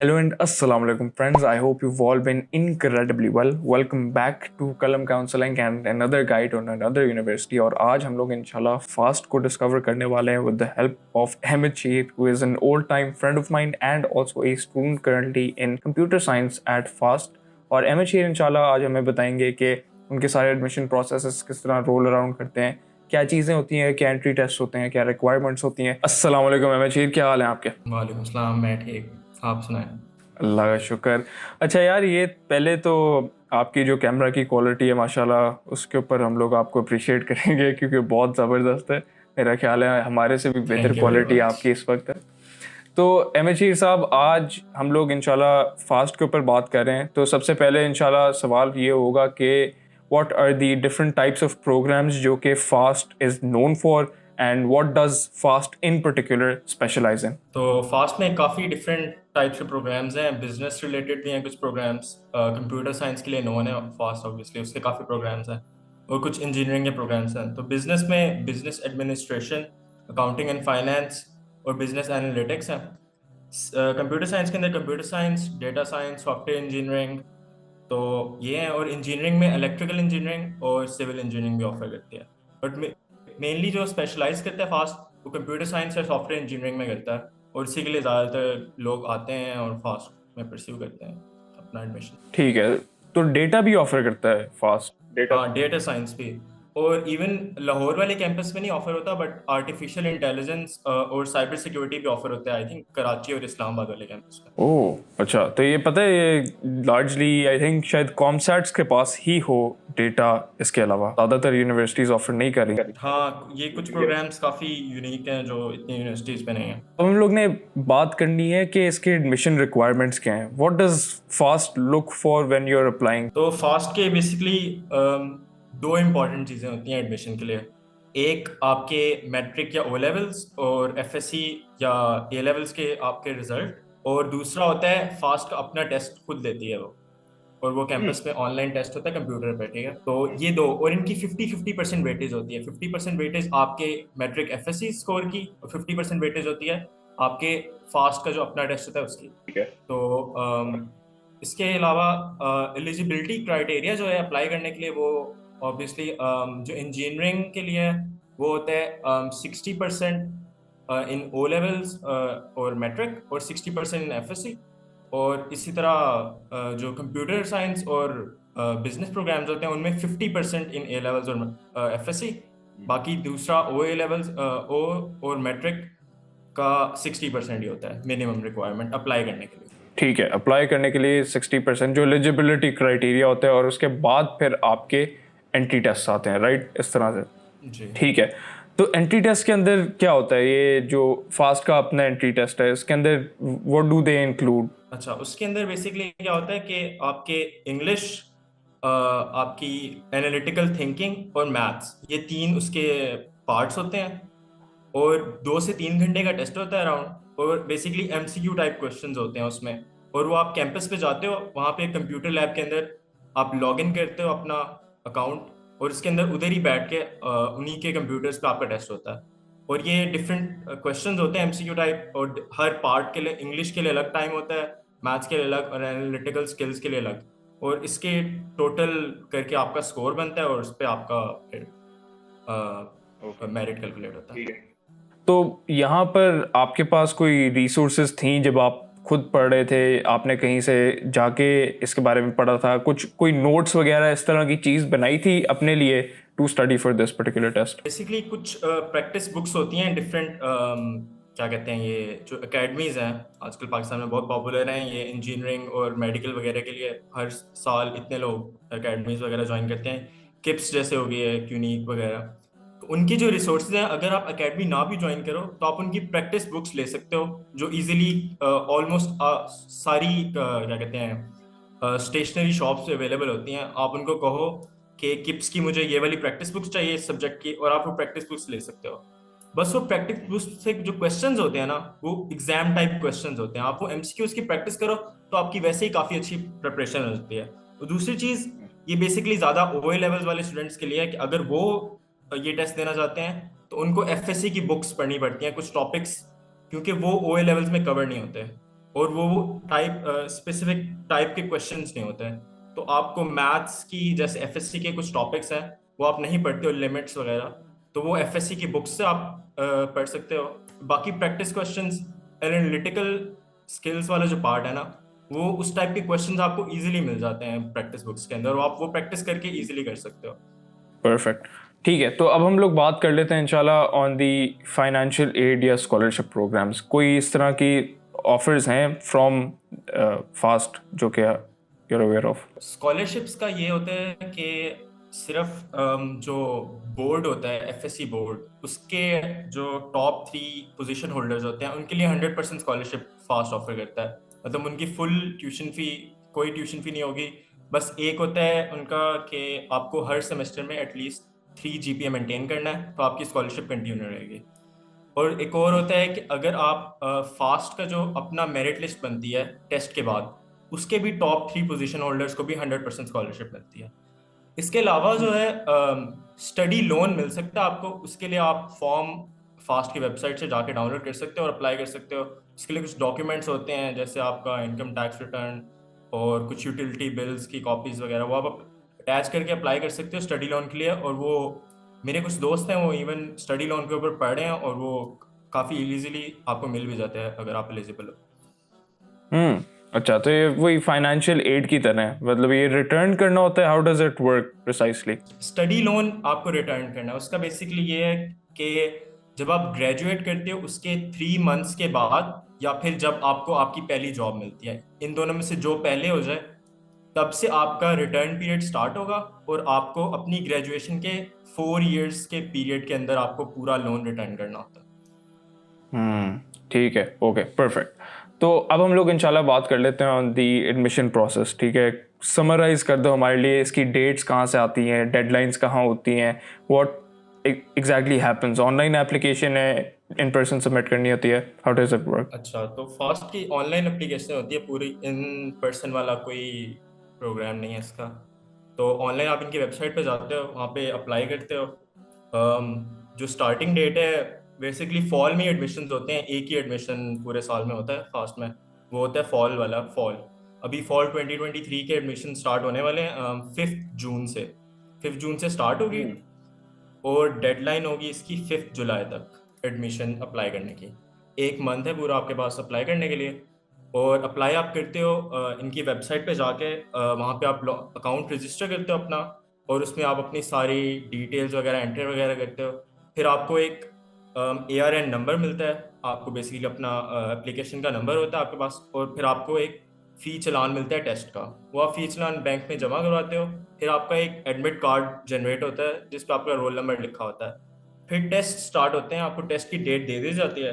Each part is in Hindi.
Hello and assalamu alaikum friends. I hope you've all been incredibly well. Welcome back to Kalam Counseling and another guide on another university. और आज हम लोग इंशाल्लाह फास्ट को डिस्कवर करने वाले हैं with the help of Ahmed Sheikh, who is an old-time friend of mine and also a student currently in computer science at FAST. और अहमद शेख इंशाल्लाह आज हमें बताएंगे कि उनके सारे एडमिशन प्रोसेसेस किस तरह रोल अराउंड करते हैं, क्या चीज़ें होती हैं, क्या एंट्री टेस्ट होते हैं, क्या रिक्वायरमेंट्स होती हैं। अस्सलाम वालेकुम अहमद शेख, क्या हाल है आपके? वालेकुम सलाम। मैं ठीक, आप सुनाएं। अल्लाह का शुक्र। अच्छा यार, ये पहले तो आपकी जो कैमरा की क्वालिटी है माशाल्लाह, उसके ऊपर हम लोग आपको अप्रिशिएट करेंगे क्योंकि बहुत ज़बरदस्त है। मेरा ख्याल है हमारे से भी बेहतर thank you very quality much. आपकी इस वक्त है। तो एम एच साहब, आज हम लोग इंशाल्लाह फास्ट के ऊपर बात कर रहे हैं। तो सबसे पहले इंशाल्लाह सवाल ये होगा कि what are the different types of programmes जो कि FAST is known for and what does FAST in particular specialise in. तो फास्ट में काफ़ी डिफरेंट टाइप्स के प्रोग्राम्स हैं, बिजनेस रिलेटेड भी हैं कुछ प्रोग्राम्स। कंप्यूटर साइंस के लिए नोन है फास्ट, ऑब्वियसली उसके काफ़ी प्रोग्राम्स हैं और कुछ इंजीनियरिंग के प्रोग्राम्स हैं। तो बिजनेस में business administration, accounting and finance और बिजनेस एनालिटिक्स हैं। कंप्यूटर साइंस के अंदर computer science, data science, software engineering, तो ये है। और इंजीनियरिंग में इलेक्ट्रिकल इंजीनियरिंग और सिविल इंजीनियरिंग भी ऑफर करती है। बट मेनली जो स्पेशलाइज करता है फास्ट, वो कंप्यूटर साइंस या सॉफ्टवेयर इंजीनियरिंग में करता है, और इसी के लिए ज़्यादातर लोग आते हैं और फास्ट में परस्यू करते हैं अपना एडमिशन। ठीक है, तो डेटा भी ऑफर करता है फास्ट? डेटा हाँ, डेटा साइंस भी। और इवन लाहौर वाले कैंपस में नहीं ऑफर होता, बट आर्टिफिशियल इंटेलिजेंस और साइबर सिक्योरिटी भी ऑफर होता है, आई थिंक कराची और इस्लामाबाद वाले कैंपस में। ओह अच्छा, तो ये पता है ये लार्जली आई थिंक शायद कॉमसैट्स के पास ही हो डेटा, इसके अलावा ज़्यादातर यूनिवर्सिटीज़ ऑफर नहीं कर रही। हाँ, ये कुछ प्रोग्राम्स काफ़ी यूनिक हैं जो इतनी यूनिवर्सिटीज़ में नहीं है। अब हम लोग ने बात करनी है कि इसके एडमिशन रिक्वायरमेंट्स क्या हैं। What does FAST look for when you are applying? तो फास्ट के बेसिकली दो इम्पॉर्टेंट चीज़ें होती हैं एडमिशन के लिए। एक आपके मैट्रिक या ओ लेवल्स और एफएससी या ए लेवल्स के आपके रिजल्ट, और दूसरा होता है फास्ट का अपना टेस्ट खुद लेती है वो, और वो कैंपस में ऑनलाइन टेस्ट होता है कंप्यूटर पे, ठीक है। तो ये दो, और इनकी 50-50% वेटेज होती है। 50% वेटेज आपके मैट्रिक एफएससी स्कोर की, और 50% वेटेज होती है आपके फास्ट का जो अपना टेस्ट होता है उसकी। ठीक है। तो इसके अलावा एलिजिबिलिटी क्राइटेरिया जो है अप्लाई करने के लिए, वो ऑब्वियसली जो इंजीनियरिंग के लिए है वो होता है 60% इन ओ लेवल्स और मैट्रिक, और 60% इन एफएससी। और इसी तरह जो कंप्यूटर साइंस और बिजनेस प्रोग्राम्स होते हैं उनमें 50% इन ए लेवल्स और एफएससी। बाकी दूसरा ओ ए लेवल्स ओ और मैट्रिक का 60% ही होता है मिनिमम रिक्वायरमेंट अप्लाई करने के लिए। ठीक है, अप्लाई करने के लिए 60% जो एलिजिबिलिटी क्राइटेरिया होता है, और उसके बाद फिर आपके एंट्री टेस्ट आते हैं, राइट? इस तरह से। जी। ठीक है, तो एंट्री टेस्ट के अंदर क्या होता है? ये जो फास्ट का अपना एंट्री टेस्ट है, इसके अंदर व्हाट डू दे इंक्लूड? अच्छा, उसके अंदर बेसिकली क्या होता है कि आपके इंग्लिश, आपकी एनालिटिकल थिंकिंग और मैथ्स, ये तीन उसके पार्ट्स होते हैं। और 2 से 3 घंटे का टेस्ट होता है अराउंड, और बेसिकली एमसीक्यू टाइप क्वेश्चंस होते हैं उसमें। और वो आप कैंपस पे जाते हो, वहाँ पे कंप्यूटर लैब के अंदर आप लॉग इन करते हो अपना अकाउंट, और इसके अंदर उधर ही बैठ के उन्हीं के कंप्यूटर्स पे आपका टेस्ट होता है। और ये डिफरेंट क्वेश्चंस होते हैं एमसीक्यू टाइप, और हर पार्ट के लिए इंग्लिश के लिए अलग टाइम होता है, मैथ्स के लिए अलग, और एनालिटिकल स्किल्स के लिए अलग। और इसके टोटल करके आपका स्कोर बनता है, और उस पर आपका फिर मेरिट कैलकुलेट होता है। तो यहाँ पर आपके पास कोई रिसोर्सेज थी जब आप खुद पढ़ रहे थे? आपने कहीं से जाके इसके बारे में पढ़ा था, कुछ कोई नोट्स वगैरह इस तरह की चीज़ बनाई थी अपने लिए to study for this particular test? Basically कुछ प्रैक्टिस बुक्स होती हैं डिफरेंट, क्या कहते हैं, ये जो एकेडमीज हैं आजकल पाकिस्तान में बहुत पॉपुलर हैं, ये इंजीनियरिंग और मेडिकल वगैरह के लिए हर साल इतने लोग एकेडमीज वगैरह ज्वाइन करते हैं। किप्स जैसे हो गई है, क्यूनिक वगैरह। तो उनकी जो रिसोर्सेज हैं, अगर आप एकेडमी ना भी ज्वाइन करो तो आप उनकी प्रैक्टिस बुक्स ले सकते हो, जो इजीली ऑलमोस्ट सारी क्या कहते हैं स्टेशनरी शॉप्स पे अवेलेबल होती हैं। आप उनको कहो कि किप्स की मुझे ये वाली प्रैक्टिस बुक्स चाहिए इस सब्जेक्ट की, और आप वो प्रैक्टिस बुक्स ले सकते हो। बस वो प्रैक्टिस बुक्स से जो क्वेश्चंस होते हैं ना, वो एग्जाम टाइप क्वेश्चंस होते हैं। आप वो एमसीक्यूज की प्रैक्टिस करो तो आपकी वैसे ही काफी अच्छी प्रिपरेशन हो जाती है। और दूसरी चीज, ये बेसिकली ज्यादा ओए लेवल्स वाले स्टूडेंट्स के लिए है कि अगर वो ये टेस्ट देना चाहते हैं तो उनको एफएससी की बुक्स पढ़नी पड़ती हैं कुछ टॉपिक्स, क्योंकि वो ओए लेवल्स में कवर नहीं होते। और वो टाइप स्पेसिफिक टाइप के क्वेश्चंस नहीं होते हैं। तो आपको मैथ्स की जैसे एफएससी के कुछ टॉपिक्स हैं वो आप नहीं पढ़ते हो, लिमिट्स वगैरह, तो वो एफएससी की बुक से आप पढ़ सकते हो। बाकी प्रैक्टिस क्वेश्चंस, एनालिटिकल स्किल्स वाला जो पार्ट है ना, वो उस टाइप के क्वेश्चंस आपको इजीली मिल जाते हैं प्रैक्टिस बुक्स के अंदर, और आप वो प्रैक्टिस करके इजीली कर सकते हो। परफेक्ट। ठीक है, तो अब हम लोग बात कर लेते हैं इंशाल्लाह ऑन दी फाइनेंशियल एड या स्कॉलरशिप प्रोग्राम्स। कोई इस तरह की ऑफर्स हैं फ्रॉम फास्ट जो कि यूर अवेयर ऑफ? स्कॉलरशिप्स का ये होता है कि सिर्फ जो बोर्ड होता है एफएससी बोर्ड, उसके जो टॉप 3 पोजीशन होल्डर्स होते हैं उनके लिए 100% स्कॉलरशिप फास्ट ऑफर करता है। मतलब उनकी फुल ट्यूशन फी, कोई ट्यूशन फी नहीं होगी। बस एक होता है उनका कि आपको हर सेमेस्टर में एटलीस्ट 3 जीपीए मेंटेन करना है, तो आपकी स्कॉलरशिप कंटिन्यू रहेगी। और एक और होता है कि अगर आप फास्ट का जो अपना मेरिट लिस्ट बनती है टेस्ट के बाद, उसके भी टॉप 3 पोजीशन होल्डर्स को भी 100% स्कॉलरशिप मिलती है। इसके अलावा जो है स्टडी लोन मिल सकता है आपको। उसके लिए आप फॉर्म फास्ट की वेबसाइट से जाके डाउनलोड कर सकते हो और अप्लाई कर सकते हो। उसके लिए कुछ डॉक्यूमेंट्स होते हैं, जैसे आपका इनकम टैक्स रिटर्न और कुछ यूटिलिटी बिल्स की कॉपीज वगैरह, वो आप अटैच करके अप्लाई कर सकते हो स्टडी लोन के लिए। और वो मेरे कुछ दोस्त हैं वो इवन स्टडी लोन के ऊपर पढ़ रहे हैं, और वो काफ़ी इजीली आपको मिल भी जाते हैं अगर आप एलिजिबल हो। अच्छा, तो ये वही फाइनेंशियल एड की तरह है, मतलब ये रिटर्न करना होता है? How does it work precisely? Study loan आपको रिटर्न करना है, उसका बेसिकली ये है कि जब आप ग्रेजुएट करते हो उसके 3 मंथ्स के बाद, या फिर जब आपको आपकी पहली जॉब मिलती है, इन दोनों में से जो पहले हो जाए, तब से आपका रिटर्न पीरियड स्टार्ट होगा। और आपको अपनी ग्रेजुएशन के 4 इयर्स के पीरियड के अंदर आपको पूरा लोन रिटर्न करना होता है। ठीक है, ओके, परफेक्ट। तो अब हम लोग इंशाल्लाह बात कर लेते हैं ऑन दी एडमिशन प्रोसेस। ठीक है, समराइज कर दो हमारे लिए, इसकी डेट्स कहाँ से आती हैं, डेडलाइंस कहाँ होती हैं, what exactly happens? Online application है, इन पर्सन सबमिट करनी होती है, हाउ डज इट वर्क? अच्छा, तो फास्ट की ऑनलाइन एप्लीकेशन होती है पूरी, इन पर्सन वाला कोई प्रोग्राम नहीं है इसका। तो ऑनलाइन आप इनकी वेबसाइट पे जाते हो, वहाँ पे अप्लाई करते हो। जो स्टार्टिंग डेट है, बेसिकली फॉल में एडमिशन होते हैं, एक ही एडमिशन पूरे साल में होता है फास्ट में, वो होता है फॉल वाला फॉल। अभी फॉल 2023 के एडमिशन स्टार्ट होने वाले हैं 5 जून से। 5 जून से स्टार्ट होगी, और डेडलाइन होगी इसकी 5 जुलाई तक एडमिशन अप्लाई करने की। 1 मंथ है पूरा आपके पास अप्लाई करने के लिए। और अप्लाई आप करते हो इनकी वेबसाइट पे जाके, वहाँ पे आप अकाउंट रजिस्टर करते हो अपना, और उसमें आप अपनी सारी डिटेल्स वगैरह एंटर वगैरह करते हो। फिर आपको एक ARN नंबर मिलता है, आपको बेसिकली अपना एप्लीकेशन का नंबर होता है आपके पास। और फिर आपको एक फ़ी चालान मिलता है टेस्ट का, वो आप फ़ी चालान बैंक में जमा करवाते हो। फिर आपका एक एडमिट कार्ड जनरेट होता है जिस पर आपका रोल नंबर लिखा होता है। फिर टेस्ट स्टार्ट होते हैं, आपको टेस्ट की डेट दे दी जाती है।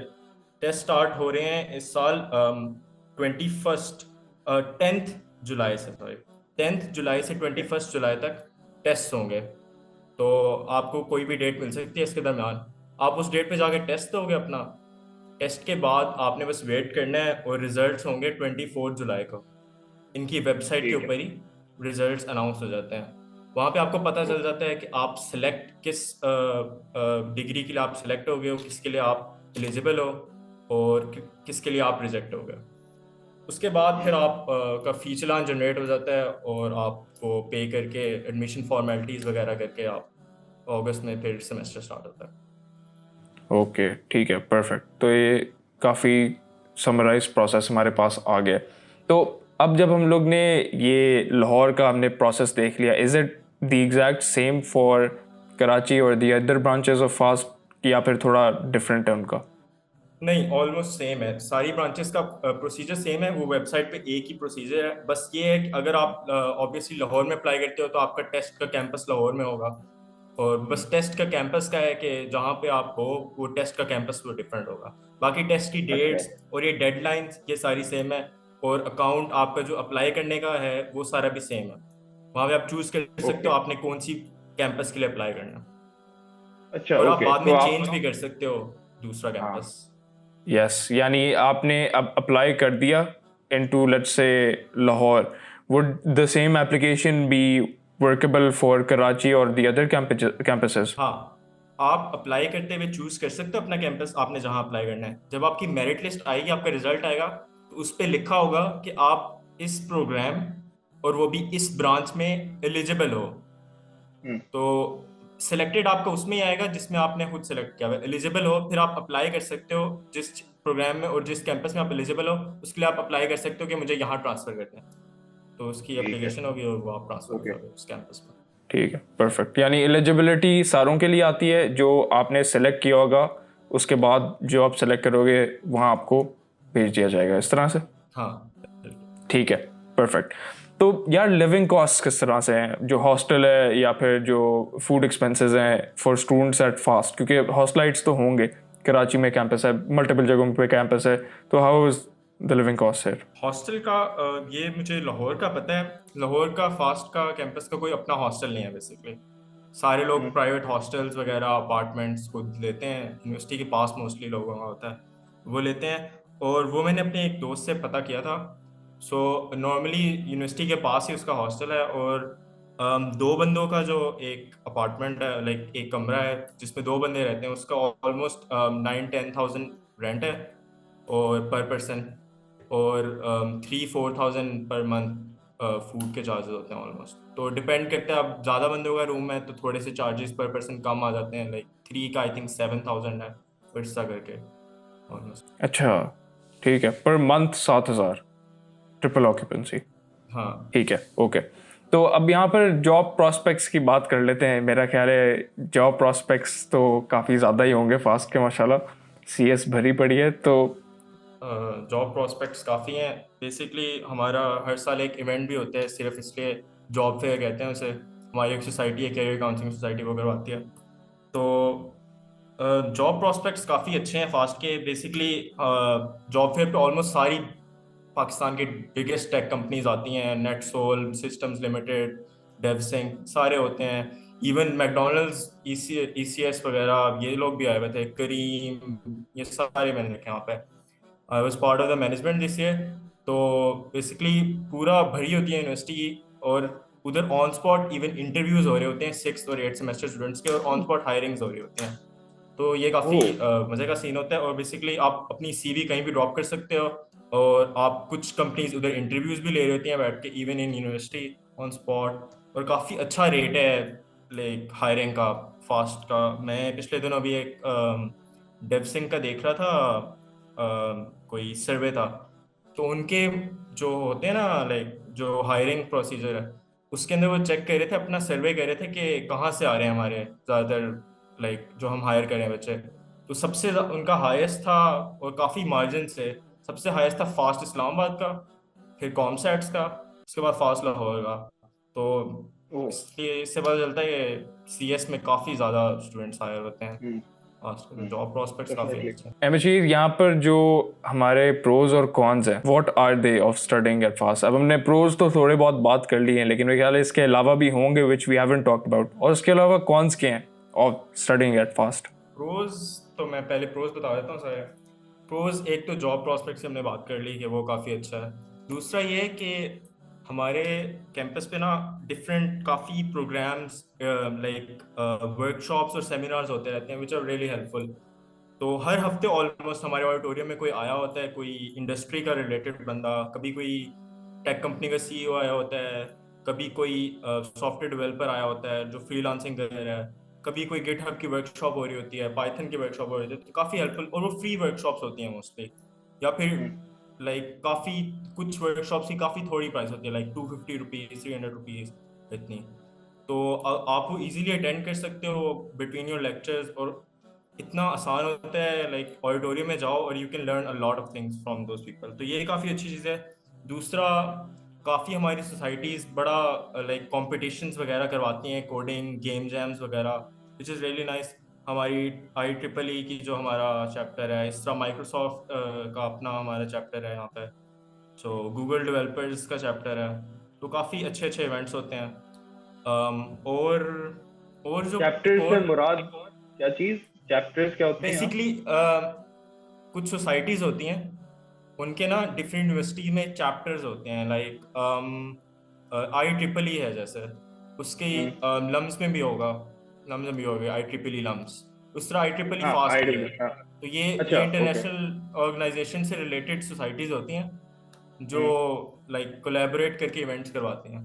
टेस्ट स्टार्ट हो रहे हैं इस साल 10th जुलाई से, सॉरी, 10th जुलाई से 21 जुलाई तक टेस्ट होंगे। तो आपको कोई भी डेट मिल सकती है इसके दरमियान, आप उस डेट पे जाके टेस्ट दोगे अपना। टेस्ट के बाद आपने बस वेट करना है, और रिजल्ट्स होंगे 24 जुलाई को। इनकी वेबसाइट के ठीक है, ऊपर ही रिजल्ट्स अनाउंस हो जाते हैं। वहाँ पे आपको पता चल जाता है कि आप सिलेक्ट किस डिग्री के लिए आप सिलेक्ट हो गए हो, किसके लिए आप एलिजिबल हो, और किसके लिए आप रिजेक्ट हो गए। उसके बाद फिर आप का फी चालान जनरेट हो जाता है, और आपको पे करके एडमिशन फॉर्मेलिटीज़ वगैरह करके आप अगस्त में फिर सेमेस्टर स्टार्ट होता है। ओके, ठीक है, परफेक्ट। तो ये काफ़ी समराइज प्रोसेस हमारे पास आ गया। तो अब जब हम लोग ने ये लाहौर का हमने प्रोसेस देख लिया, is it the exact same for Karachi और the other branches of FAST, या फिर थोड़ा डिफरेंट है उनका? नहीं, ऑलमोस्ट सेम है, सारी ब्रांचेस का प्रोसीजर सेम है। वो वेबसाइट पे एक ही प्रोसीजर है, बस ये है कि अगर आप ऑब्वियसली लाहौर में अप्लाई करते हो तो आपका टेस्ट का कैंपस लाहौर में होगा। और बस टेस्ट का कैंपस का है कि जहाँ पे आप हो, वो टेस्ट का कैंपस वो डिफरेंट होगा। बाकी टेस्ट की अच्छा, डेट्स और ये डेडलाइंस ये सारी सेम है। और अकाउंट आपका जो अप्लाई करने का है वो सारा भी सेम है। वहाँ पे आप चूज कर सकते ओके, हो आपने कौन सी कैंपस के लिए अप्लाई करना है। अच्छा, और आप ओके, बाद तो में आप चेंज भी कर सकते हो दूसरा हाँ, कैंपस। यस, यानी आपने अब अप्लाई कर दिया into let's say Lahore, would the same application be workable for Karachi और द अदर कैंपसेस? हाँ, आप अप्लाई करते हुए चूज कर सकते हो अपना कैंपस, आपने जहां अप्लाई करना है। जब आपकी मेरिट लिस्ट आएगी, आपका रिजल्ट आएगा, तो तो उस पे लिखा होगा कि आप इस प्रोग्राम और वो भी इस ब्रांच में एलिजिबल हो। हम्म, तो सिलेक्टेड आपका उसमें ही आएगा जिसमें आपने खुद सेलेक्ट किया हुआ। एलिजिबल हो फिर आप अप्लाई कर सकते हो जिस प्रोग्राम में और जिस कैंपस में आप एलिजिबल हो उसके लिए आप अप्लाई कर सकते हो कि मुझे यहाँ ट्रांसफर करना है, तो उसकी ठीक है। एप्लीकेशन होगी और वो आप ट्रांसफर हो ओके। जाओगे उस कैंपस में। ठीक है, परफेक्ट। यानी एलिजिबिलिटी सारों के लिए आती है जो आपने सेलेक्ट किया होगा, उसके बाद जो आप सेलेक्ट करोगे वहाँ आपको भेज दिया जाएगा, इस तरह से। हाँ। ठीक है, परफेक्ट। तो यार लिविंग कॉस्ट किस तरह से हैं, जो हॉस्टल है या फिर जो फूड एक्सपेंसेस हैं फॉर स्टूडेंट्स एट फास्ट, क्योंकि हॉस्टलाइट्स तो होंगे, कराची में कैंपस है, मल्टीपल जगहों पे कैंपस है, तो how is the living cost है? हॉस्टल का ये मुझे लाहौर का पता है। लाहौर का फास्ट का कैंपस का कोई अपना हॉस्टल नहीं है बेसिकली। सारे लोग प्राइवेट हॉस्टल्स वगैरह अपार्टमेंट्स खुद लेते हैं, यूनिवर्सिटी के पास मोस्टली लोगों का होता है वो लेते हैं। और वो मैंने अपने एक दोस्त से पता किया था। सो नॉर्मली यूनिवर्सिटी के पास ही उसका हॉस्टल है और दो बंदों का जो एक अपार्टमेंट है, लाइक एक कमरा है जिसमें दो बंदे रहते हैं, उसका ऑलमोस्ट 9-10,000 रेंट है और पर पर्सन, और 3-4,000 पर मंथ फूड के चार्जेस होते हैं ऑलमोस्ट। तो डिपेंड करता है, अब ज़्यादा बंदों का रूम है तो थोड़े से चार्जेस पर पर्सन कम आ जाते हैं, लाइक 3 का आई थिंक 7,000 है वैसा करके ऑलमोस्ट। अच्छा, ठीक है, पर मंथ 7,000, ट्रिपल ऑक्यूपेंसी। हाँ। ठीक है, ओके। तो अब यहाँ पर जॉब प्रोस्पेक्ट्स की बात कर लेते हैं। मेरा ख्याल है जॉब प्रोस्पेक्ट्स तो काफ़ी ज़्यादा ही होंगे फास्ट के, माशाल्लाह CS भरी पड़ी है तो। जॉब प्रोस्पेक्ट्स काफ़ी हैं। बेसिकली हमारा हर साल एक इवेंट भी होता है, सिर्फ इसलिए जॉब फेयर कहते हैं उसे। हमारी एक सोसाइटी है, कैरियर काउंसलिंग सोसाइटी, वो करवाती है। तो जॉब प्रोस्पेक्ट्स काफ़ी अच्छे हैं फास्ट के। बेसिकली जॉब फेयर पे ऑलमोस्ट सारी पाकिस्तान की बिगेस्ट टेक कंपनीज आती हैं, नेटसोल, सिस्टम्स लिमिटेड, डेवसिंक, सारे होते हैं। इवन मैकडोनल्ड्स, ECS वगैरह, ये लोग भी आए हुए थे, करीम, ये सारे मैंने देखे यहाँ पे। I was part of the management this year. तो बेसिकली पूरा भरी होती है यूनिवर्सिटी, और उधर ऑन स्पॉट इवन इंटरव्यूज हो रहे होते हैं 6th और 8th सेमेस्टर स्टूडेंट्स के, और ऑन स्पॉट हायरिंग्स हो रही होती हैं। तो ये काफ़ी ओह। मज़े का सीन होता है। और बेसिकली आप अपनी CV कहीं भी ड्रॉप कर सकते हो, और आप कुछ कंपनीज उधर इंटरव्यूज भी ले रही होती हैं बैठ के, even in university on spot. और काफ़ी अच्छा रेट है लाइक हायरिंग का, फास्ट का। मैं पिछले दिनों अभी एक डेवसिंग का देख रहा था, कोई सर्वे था, तो उनके जो होते हैं ना लाइक जो हायरिंग प्रोसीजर है, उसके अंदर वो चेक कर रहे थे, अपना सर्वे कर रहे थे कि कहाँ से आ रहे हैं हमारे ज़्यादातर लाइक जो हम हायर करें बच्चे। तो सबसे उनका हाईएस्ट था, और काफ़ी मार्जिन से सबसे हाईएस्ट था फास्ट इस्लामाबाद का, फिर कॉमसेट्स का, उसके बाद फास्ट लाहौर का। तो ओह। इसलिए इससे पता चलता है कि CS में काफ़ी ज़्यादा स्टूडेंट्स हायर होते हैं। हम्म। जॉब प्रोस्पेक्ट्स काफ़ी डेफिनेटली। अच्छे हैं। एमएचीज, यहाँ पर जो हमारे प्रोज और कॉन्स हैं, what are they of studying at FAST? अब हमने प्रोज तो थोड़े बहुत बात कर लिए हैं, लेकिन मेरे ख्याल है इसके अलावा भी होंगे which we haven't talked about, और इसके अलावा कॉन्स क्या हैं of studying at FAST? Pros तो मैं पहले प्रोज बता देता हूँ सारे। प्रोज, एक तो जॉब प्रोस्पेक्ट से हमने बात कर ली कि वो काफ़ी अच्छा है। दूसरा ये है कि हमारे कैंपस पे ना डिफरेंट काफ़ी प्रोग्राम्स लाइक वर्कशॉप्स और सेमिनार्स होते रहते हैं विच आर रियली हेल्पफुल। तो हर हफ्ते ऑलमोस्ट हमारे ऑडिटोरियम में कोई आया होता है, कोई इंडस्ट्री का रिलेटेड बंदा, कभी कोई टेक कंपनी का CEO आया होता है, कभी कोई सॉफ्टवेयर डेवलपर आया होता है जो फ्रीलांसिंग कर रहा है, कभी कोई गिटहब की वर्कशॉप हो रही होती है, पाइथन की वर्कशॉप हो रही होती है। तो काफ़ी हेल्पफुल, और वो फ्री वर्कशॉप्स होती हैं मोस्टली, या फिर लाइक काफ़ी कुछ वर्कशॉप्स की काफ़ी थोड़ी प्राइस होती है, लाइक 250 रुपीज़, 300 रुपीज़ इतनी। तो आप वो इजीली अटेंड कर सकते हो बिटवीन योर लेक्चर्स, और इतना आसान होता है, लाइक ऑडिटोरियम में जाओ और you can learn a lot of things from those people. तो ये काफ़ी अच्छी चीज़ है। दूसरा, काफ़ी हमारी सोसाइटीज़ बड़ा लाइक कॉम्पिटिशन्स वगैरह करवाती हैं, कोडिंग गेम जैम्स वगैरह, विच इज़ रियली नाइस। हमारी IEEE की जो हमारा चैप्टर है, इस तरह माइक्रोसॉफ्ट का अपना हमारा चैप्टर है यहाँ पे, जो गूगल डेवलपर्स का चैप्टर है। तो काफ़ी अच्छे अच्छे इवेंट्स होते हैं। और जो एक चैप्टर्स से और मुराद क्या चीज? चैप्टर्स क्या होते हैं यहाँ? बेसिकली कुछ सोसाइटीज होती हैं, उनके ना डिफरेंट यूनिवर्सिटी में चैप्टर्स होते हैं, लाइक IEEE है जैसे, उसके हम्म, लम्स में भी होगा, लम्स में भी होगा IEEE लम्स। उस तरह IEEE हाँ, फास्ट भी है। आईडी। हाँ। तो ये अच्छा, ओके। इंटरनेशनल ऑर्गेनाइजेशन से रिलेटेड सोसाइटीज होती हैं, जो लाइक कोलैबोरेट करके इवेंट्स करवाते हैं।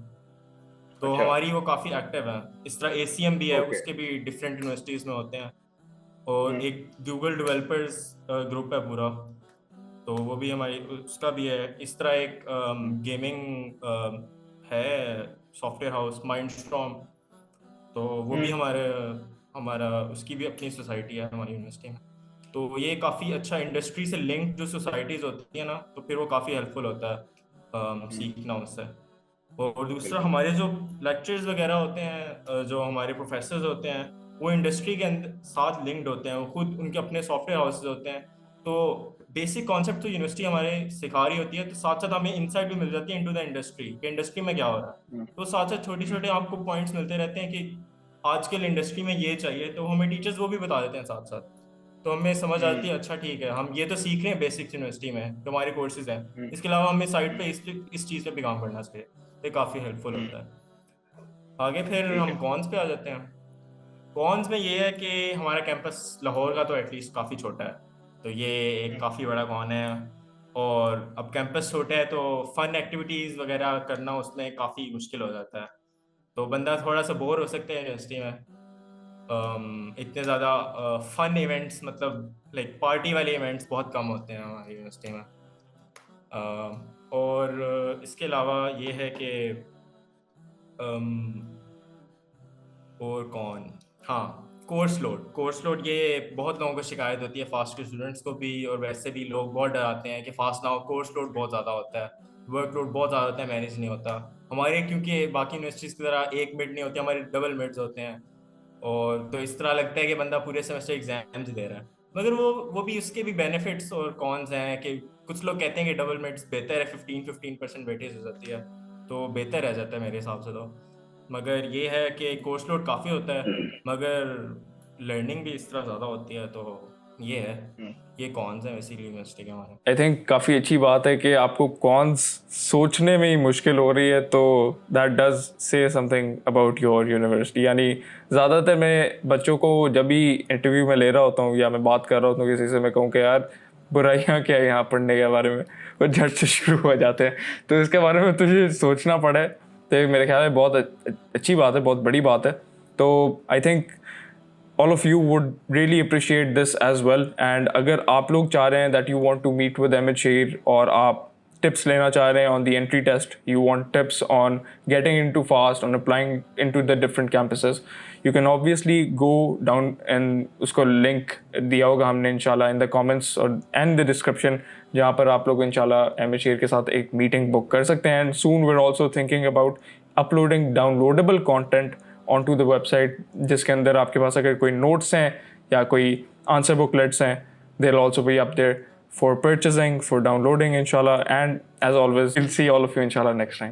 तो अच्छा। हमारी वो काफ़ी एक्टिव है। इस तरह ACM भी है, ओके। उसके भी डिफरेंट यूनिवर्सिटीज़ में होते हैं। और एक गूगल डेवलपर्स ग्रुप है पूरा, तो वो भी हमारी उसका भी है। इस तरह एक गेमिंग है सॉफ्टवेयर हाउस माइंडस्टॉर्म, तो वो भी हमारा उसकी भी अपनी सोसाइटी है हमारी यूनिवर्सिटी में। तो ये काफ़ी अच्छा इंडस्ट्री से लिंक जो सोसाइटीज़ होती है ना, तो फिर वो काफ़ी हेल्पफुल होता है सीखना उससे। और दूसरा बिल्कुल। हमारे जो लेक्चर्स वगैरह होते हैं, जो हमारे प्रोफेसर्स होते हैं, वो इंडस्ट्री के अंदर साथ लिंक्ड होते हैं, वो खुद उनके अपने सॉफ्टवेयर हाउसेज होते हैं। तो बेसिक कॉन्सेप्ट तो यूनिवर्सिटी हमारे सिखा रही होती है, तो साथ साथ हमें इंसाइट भी मिल जाती है इनटू द इंडस्ट्री कि इंडस्ट्री में क्या हो रहा है। तो साथ साथ छोटे छोटे आपको पॉइंट्स मिलते रहते हैं कि आजकल इंडस्ट्री में ये चाहिए, तो हमें टीचर्स वो भी बता देते हैं साथ साथ। तो हमें समझ आती है अच्छा ठीक है, हम ये तो सीख रहे हैं बेसिक्स यूनिवर्सिटी में जो हमारे कोर्सेज हैं, इसके अलावा हमें साइड पे इस चीज़ पे भी काम करना चाहिए। ये काफ़ी हेल्पफुल होता है। आगे फिर ठीक हम है। कॉन्स पे आ जाते हैं। कॉन्स में ये है कि हमारा कैंपस लाहौर का तो एटलीस्ट काफ़ी छोटा है, तो ये एक काफ़ी बड़ा कॉन है। और अब कैंपस छोटा है तो फन एक्टिविटीज़ वगैरह करना उसमें काफ़ी मुश्किल हो जाता है, तो बंदा थोड़ा सा बोर हो सकता है यूनिवर्सिटी में। इतने ज़्यादा फन इवेंट्स, मतलब लाइक पार्टी वाले इवेंट्स बहुत कम होते हैं हमारी यूनिवर्सिटी में। और इसके अलावा ये है कि और कौन, हाँ, कोर्स लोड ये बहुत लोगों को शिकायत होती है, फास्ट के स्टूडेंट्स को भी, और वैसे भी लोग बहुत डराते हैं कि फास्ट ना हो, कोर्स लोड बहुत ज़्यादा होता है, वर्कलोड बहुत ज़्यादा होता है, मैनेज नहीं होता हमारे, क्योंकि बाकी यूनिवर्सिटीज़ की तरह एक मिड नहीं होती, हमारे डबल मिड्स होते हैं। और तो इस तरह लगता है कि बंदा पूरे सेमेस्टर एग्जाम्स दे रहा है, मगर वो भी उसके भी बेनिफिट्स और कॉन्स हैं कि कुछ लोग कहते हैं कि डबल मिड्स बेहतर है, 15% वेटेज हो जाती है, तो बेहतर रह जाता है मेरे हिसाब से तो। मगर ये है कि कोर्स लोड काफ़ी होता है, मगर लर्निंग भी इस तरह ज़्यादा होती है, तो ये है, ये कॉन्स हैं बेसिकली यूनिवर्सिटी के हमारे। आई थिंक काफ़ी अच्छी बात है कि आपको कॉन्स सोचने में ही मुश्किल हो रही है, तो दैट डज से समथिंग अबाउट योर यूनिवर्सिटी। यानी ज़्यादातर मैं बच्चों को जब भी इंटरव्यू में ले रहा होता हूँ या मैं बात कर रहा होता हूँ किसी से, मैं कहूँ कि यार बुराइयाँ क्या है यहाँ पढ़ने के बारे में, वो झट से शुरू हो जाते हैं। तो इसके बारे में तुझे सोचना पड़े, तो मेरे ख्याल में बहुत अच्छी बात है, बहुत बड़ी बात है। तो I think all of you would really appreciate this as well। and अगर आप लोग चाह रहे हैं that you want to meet with Amit Sher और आप tips लेना चाह रहे हैं on the entry test, you want tips on getting into FAST, on applying into the different campuses, you can obviously go down and उसको link दिया होगा हमने इंशाल्लाह in the comments और and the description, जहाँ पर आप लोग इंशाल्लाह Amit Sher के साथ एक meeting book कर सकते हैं। and soon we're also thinking about uploading downloadable content onto the website, जिसके अंदर आपके पास अगर कोई नोट्स हैं या कोई आंसर बुकलेट्स हैं, they'll also be up there for purchasing, for downloading inshallah। and as always we'll see all of you inshallah next time।